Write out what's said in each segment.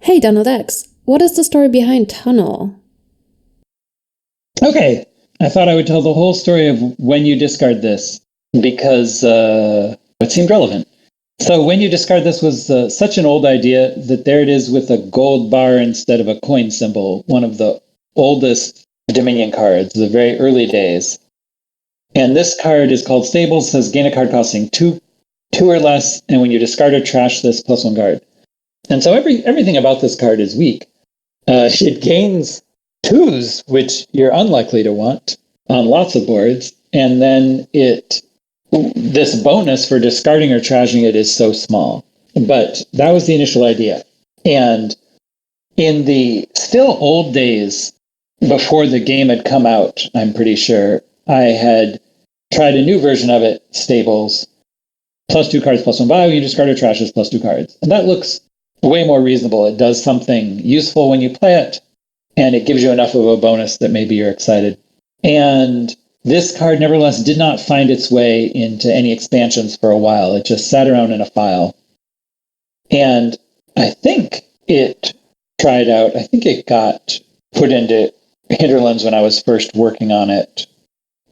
Hey, Donald X, what is the story behind Tunnel? Okay, I thought I would tell the whole story of when you discard this because it seemed relevant. So when you discard this was such an old idea that there it is with a gold bar instead of a coin symbol, one of the oldest Dominion cards, the very early days. And this card is called Stables, says gain a card costing two or less, and when you discard or trash this, +1 card. And so everything about this card is weak. It gains 2s, which you're unlikely to want on lots of boards, and then this bonus for discarding or trashing it is so small. But that was the initial idea. And in the still old days, before the game had come out, I'm pretty sure, I had tried a new version of it, Stables, +2 cards, +1 buy, when you discard or trash is +2 cards. And that looks way more reasonable. It does something useful when you play it, and it gives you enough of a bonus that maybe you're excited. And this card, nevertheless, did not find its way into any expansions for a while. It just sat around in a file. And I think it got put into Hinterlands when I was first working on it.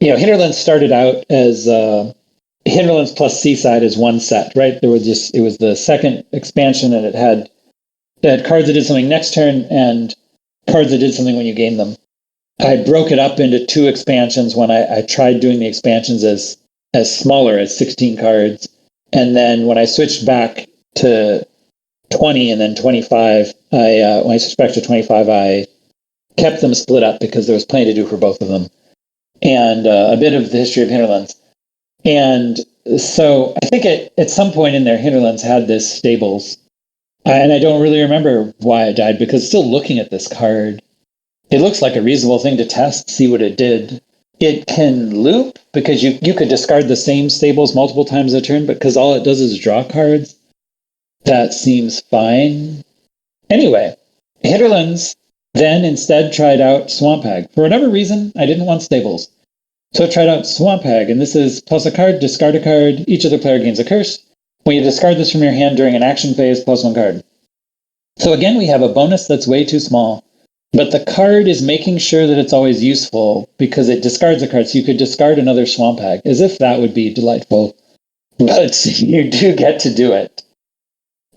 You know, Hinterlands started out as Hinterlands plus Seaside as one set, right? It was the second expansion, and it had cards that did something next turn and cards that did something when you gained them. I broke it up into 2 expansions when I tried doing the expansions as smaller, as 16 cards. And then when I switched back to 20 and then 25, when I switched back to 25, I kept them split up because there was plenty to do for both of them. And a bit of the history of Hinterlands. And so I think at some point in there, Hinterlands had this Stables. And I don't really remember why it died, because still looking at this card, it looks like a reasonable thing to test, see what it did. It can loop, because you could discard the same Stables multiple times a turn, but because all it does is draw cards, that seems fine. Anyway, Hinterlands then instead tried out Swamp Hag. For whatever reason, I didn't want Stables. So I tried out Swamp Hag, and this is toss a card, discard a card, each other player gains a curse. When you discard this from your hand during an action phase, +1 card. So again, we have a bonus that's way too small, but the card is making sure that it's always useful because it discards a card. So you could discard another Swamp Hag, as if that would be delightful, but you do get to do it.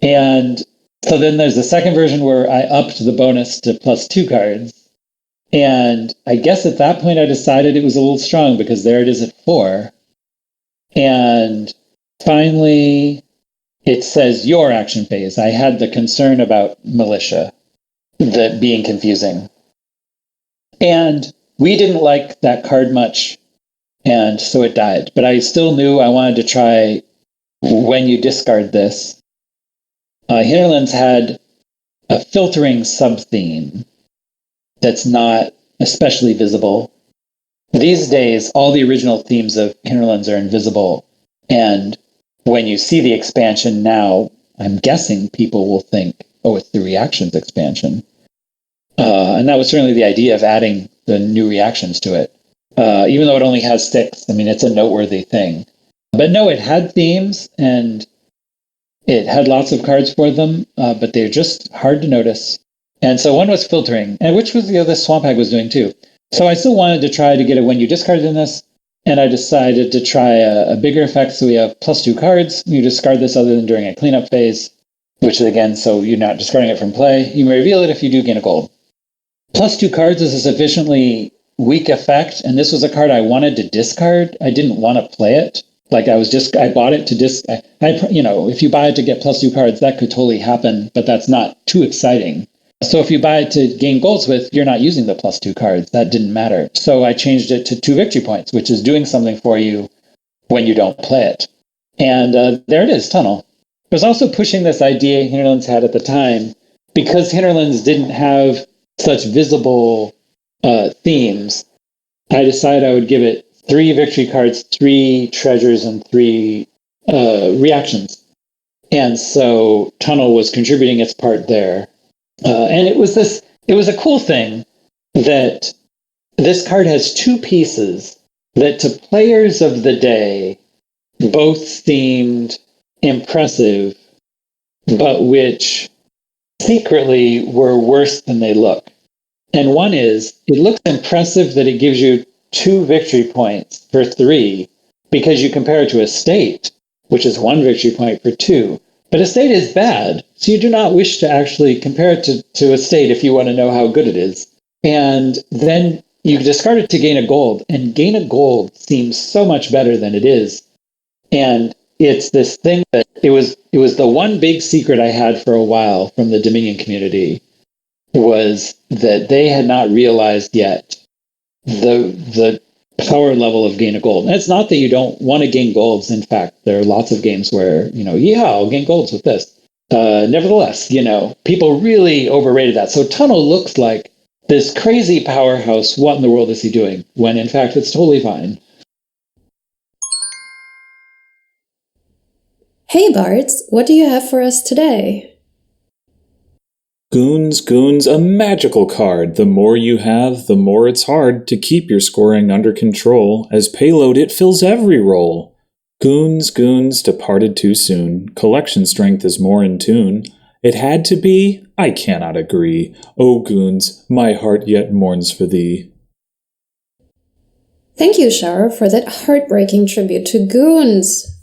And so then there's the second version where I upped the bonus to +2 cards. And I guess at that point I decided it was a little strong because there it is at 4. And finally, it says your action phase. I had the concern about militia, that being confusing. And we didn't like that card much, and so it died. But I still knew I wanted to try when you discard this. Hinterlands had a filtering sub-theme that's not especially visible. These days, all the original themes of Hinterlands are invisible, and when you see the expansion now, I'm guessing people will think, oh, it's the reactions expansion. And that was certainly the idea of adding the new reactions to it. Even though it only has 6, I mean, it's a noteworthy thing. But no, it had themes, and it had lots of cards for them, but they're just hard to notice. And so one was filtering, and which was the other Swamp Hag was doing too. So I still wanted to try to get a when you discard in this, and I decided to try a bigger effect. So we have +2 cards. You discard this other than during a cleanup phase, which is again, so you're not discarding it from play. You may reveal it if you do gain a gold. +2 cards is a sufficiently weak effect, and this was a card I wanted to discard. I didn't want to play it. Like I bought it to if you buy it to get +2 cards, that could totally happen, but that's not too exciting. So if you buy it to gain golds with, you're not using the +2 cards. That didn't matter. So I changed it to 2 victory points, which is doing something for you when you don't play it. And there it is, Tunnel. It was also pushing this idea Hinterlands had at the time, because Hinterlands didn't have such visible themes. I decided I would give it 3 victory cards, 3 treasures, and 3 reactions. And so Tunnel was contributing its part there. And it was a cool thing that this card has two pieces that to players of the day both seemed impressive, but which secretly were worse than they look. And one is, it looks impressive that it gives you 2 victory points for 3 because you compare it to a state, which is 1 victory point for 2. But a state is bad, so you do not wish to actually compare it to a state if you want to know how good it is. And then you discard it to gain a gold, and gain a gold seems so much better than it is. And it's this thing that it was the one big secret I had for a while from the Dominion community, was that they had not realized yet the power level of gain a gold. And it's not that you don't want to gain golds. In fact, there are lots of games where, yeah, I'll gain golds with this. Nevertheless, people really overrated that. So Tunnel looks like this crazy powerhouse. What in the world is he doing? When in fact, it's totally fine. Hey Bards, what do you have for us today? Goons, a magical card. The more you have, the more it's hard to keep your scoring under control. As payload, it fills every role. Goons, departed too soon. Collection strength is more in tune. It had to be? I cannot agree. Oh, Goons, my heart yet mourns for thee. Thank you, Sharur, for that heartbreaking tribute to Goons.